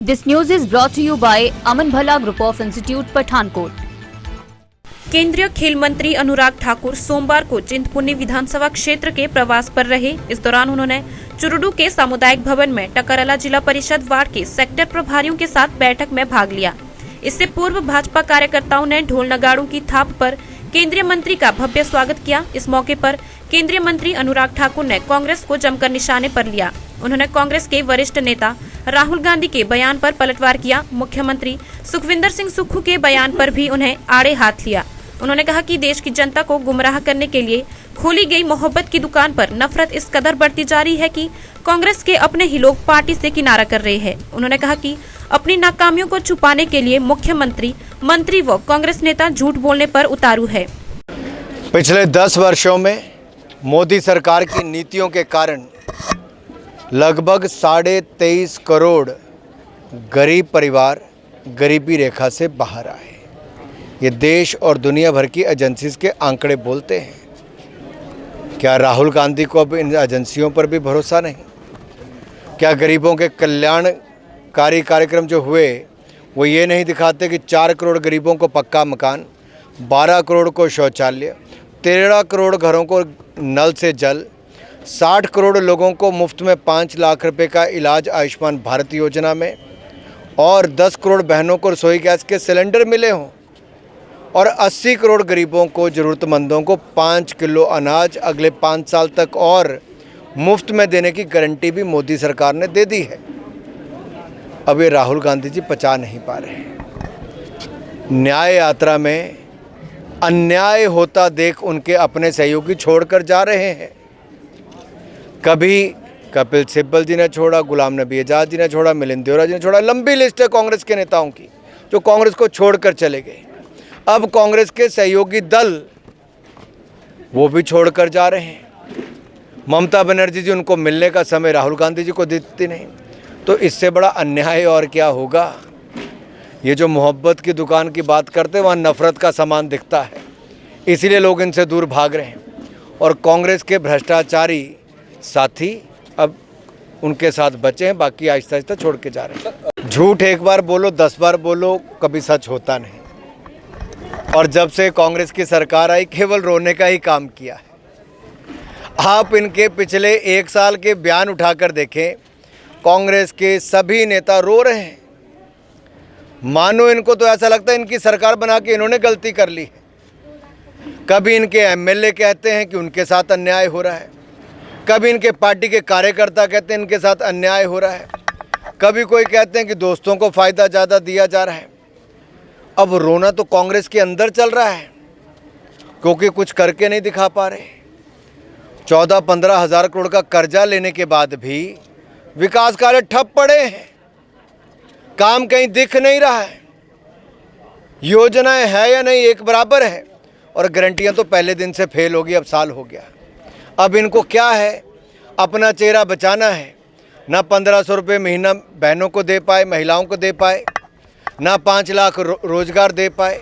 This news is brought to you by Aman Bhala Group of Institute, Pathankot. केंद्रीय खेल मंत्री अनुराग ठाकुर सोमवार को चिंतपूर्णी विधानसभा क्षेत्र के प्रवास पर रहे। इस दौरान उन्होंने चुरुडू के सामुदायिक भवन में टकरला जिला परिषद वार्ड के सेक्टर प्रभारियों के साथ बैठक में भाग लिया। इससे पूर्व भाजपा कार्यकर्ताओं ने ढोल नगाड़ों की थाप पर केंद्रीय मंत्री का भव्य स्वागत किया। इस मौके पर केंद्रीय मंत्री अनुराग ठाकुर ने कांग्रेस को जमकर निशाने पर लिया। उन्होंने कांग्रेस के वरिष्ठ नेता राहुल गांधी के बयान पर पलटवार किया। मुख्यमंत्री सुखविंदर सिंह सुक्खू के बयान पर भी उन्हें आड़े हाथ लिया। उन्होंने कहा कि देश की जनता को गुमराह करने के लिए खोली गई मोहब्बत की दुकान पर नफरत इस कदर बढ़ती जा रही है कि कांग्रेस के अपने ही लोग पार्टी से किनारा कर रहे हैं। उन्होंने कहा कि अपनी नाकामियों को छुपाने के लिए मुख्यमंत्री, मंत्री व कांग्रेस नेता झूठ बोलने पर उतारू है। पिछले 10 वर्षों में मोदी सरकार की नीतियों के कारण लगभग 23.5 करोड़ गरीब परिवार गरीबी रेखा से बाहर आए। ये देश और दुनिया भर की एजेंसीज के आंकड़े बोलते हैं। क्या राहुल गांधी को अब इन एजेंसियों पर भी भरोसा नहीं? क्या गरीबों के कल्याणकारी कार्यक्रम जो हुए वो ये नहीं दिखाते कि 4 करोड़ गरीबों को पक्का मकान, 12 करोड़ को शौचालय, 13 करोड़ घरों को नल से जल, 60 करोड़ लोगों को मुफ्त में 5 लाख रुपए का इलाज आयुष्मान भारत योजना में, और 10 करोड़ बहनों को रसोई गैस के सिलेंडर मिले हों, और 80 करोड़ गरीबों को, ज़रूरतमंदों को 5 किलो अनाज अगले 5 साल तक और मुफ्त में देने की गारंटी भी मोदी सरकार ने दे दी है। अब ये राहुल गांधी जी पचा नहीं पा रहे। न्याय यात्रा में अन्याय होता देख उनके अपने सहयोगी छोड़कर जा रहे हैं। कभी कपिल सिब्बल जी ने छोड़ा, गुलाम नबी आज़ाद जी ने छोड़ा, मिलिंद देवरा जी ने छोड़ा। लंबी लिस्ट है कांग्रेस के नेताओं की जो कांग्रेस को छोड़कर चले गए। अब कांग्रेस के सहयोगी दल वो भी छोड़कर जा रहे हैं। ममता बनर्जी जी, उनको मिलने का समय राहुल गांधी जी को देती नहीं। तो इससे बड़ा अन्याय और क्या होगा? ये जो मोहब्बत की दुकान की बात करते हैं, वहाँ नफरत का सामान दिखता है, इसीलिए लोग इनसे दूर भाग रहे हैं। और कांग्रेस के भ्रष्टाचारी साथी अब उनके साथ बचे हैं, बाकी आहिस्ता आहिस्ता छोड़ के जा रहे हैं। झूठ एक बार बोलो, 10 बार बोलो, कभी सच होता नहीं। और जब से कांग्रेस की सरकार आई, केवल रोने का ही काम किया है। आप इनके पिछले 1 साल के बयान उठाकर देखें, कांग्रेस के सभी नेता रो रहे हैं। मानो इनको तो ऐसा लगता है इनकी सरकार बना के इन्होंने गलती कर ली है। कभी इनके एमएलए कहते हैं कि उनके साथ अन्याय हो रहा है, कभी इनके पार्टी के कार्यकर्ता कहते हैं इनके साथ अन्याय हो रहा है, कभी कोई कहते हैं कि दोस्तों को फ़ायदा ज़्यादा दिया जा रहा है। अब रोना तो कांग्रेस के अंदर चल रहा है, क्योंकि कुछ करके नहीं दिखा पा रहे। 14-15 हज़ार करोड़ का कर्जा लेने के बाद भी विकास कार्य ठप पड़े हैं, काम कहीं दिख नहीं रहा है। योजनाएं है या नहीं एक बराबर है, और गारंटियां तो पहले दिन से फेल हो गई, अब साल हो गया। अब इनको क्या है? अपना चेहरा बचाना है। ना 1500 रुपये महीना बहनों को दे पाए, महिलाओं को दे पाए, ना 5 लाख रोजगार दे पाए,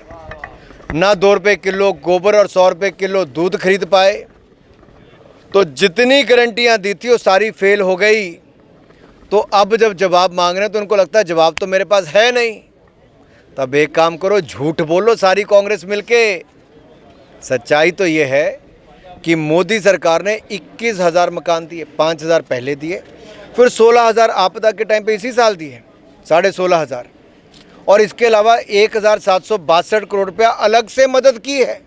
ना 2 रुपये किलो गोबर और 100 रुपये किलो दूध खरीद पाए। तो जितनी गारंटियां दी थी वो सारी फेल हो गई। तो अब जब जवाब मांग रहे हैं तो उनको लगता है जवाब तो मेरे पास है नहीं। तब एक काम करो, झूठ बोलो सारी कांग्रेस मिलके। सच्चाई तो ये है कि मोदी सरकार ने 21,000 मकान दिए, 5,000 पहले दिए, फिर 16,000 आपदा के टाइम पे इसी साल दिए, 16,500, और इसके अलावा 1,762 करोड़ रुपया अलग से मदद की है,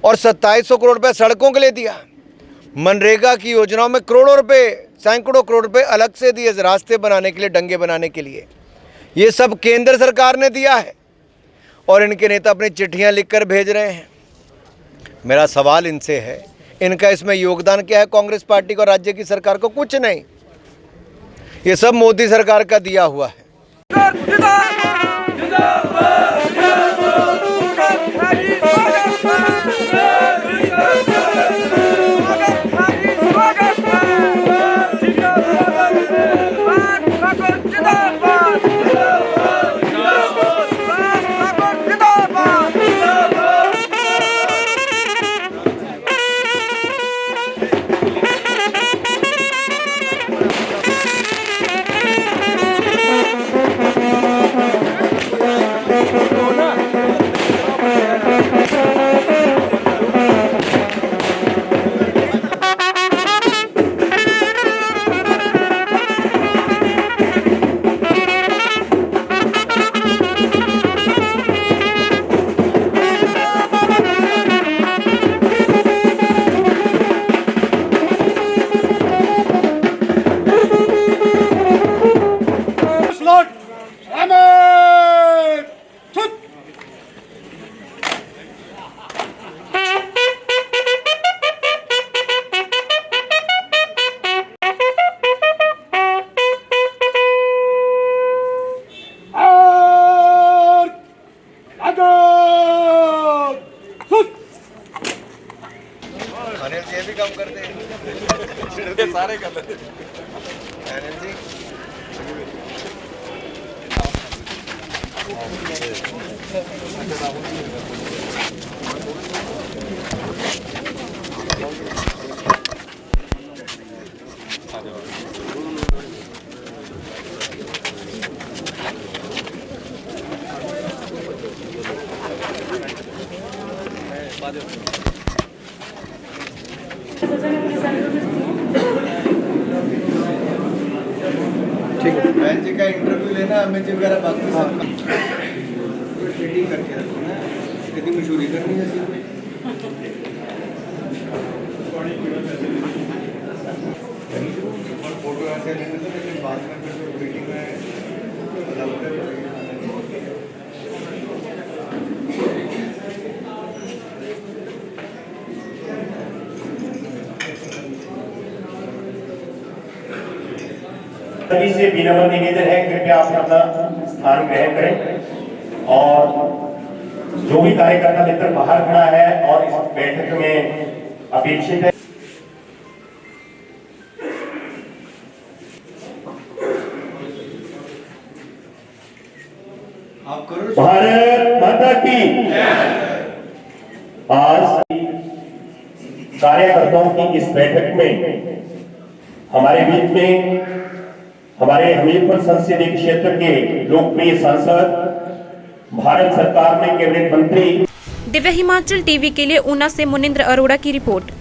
और 2700 करोड़ रुपया सड़कों के लिए दिया। मनरेगा की योजनाओं में करोड़ों रुपए, सैकड़ों करोड़ रुपए अलग से दिए रास्ते बनाने के लिए, डंगे बनाने के लिए। ये सब केंद्र सरकार ने दिया है, और इनके नेता अपनी चिट्ठियां लिखकर भेज रहे हैं। मेरा सवाल इनसे है, इनका इसमें योगदान क्या है? कांग्रेस पार्टी को, राज्य की सरकार को कुछ नहीं। ये सब मोदी सरकार का दिया हुआ है। काम करते हैं सारे कर लेते जी। ठीक है, बहन जी का इंटरव्यू लेना, हमें जी वगैरह बाकी सब मीटिंग करके रखना, कितनी मशहूरी करनी है फोटो ऐसे लेने तो, लेकिन बाद में फिर मीटिंग में सभी से विनम्र निवेदन है, कृपया आप अपना स्थान ग्रहण करें और जो भी कार्यकर्ता मित्र बाहर खड़ा है और इस बैठक में अपेक्षित है। भारत माता की आज कार्यकर्ताओं की इस बैठक में हमारे बीच में हमारे हमीरपुर संसदीय क्षेत्र के लोकप्रिय सांसद, भारत सरकार में कैबिनेट मंत्री। दिव्य हिमाचल टीवी के लिए ऊना से मुनिंद्र अरोड़ा की रिपोर्ट।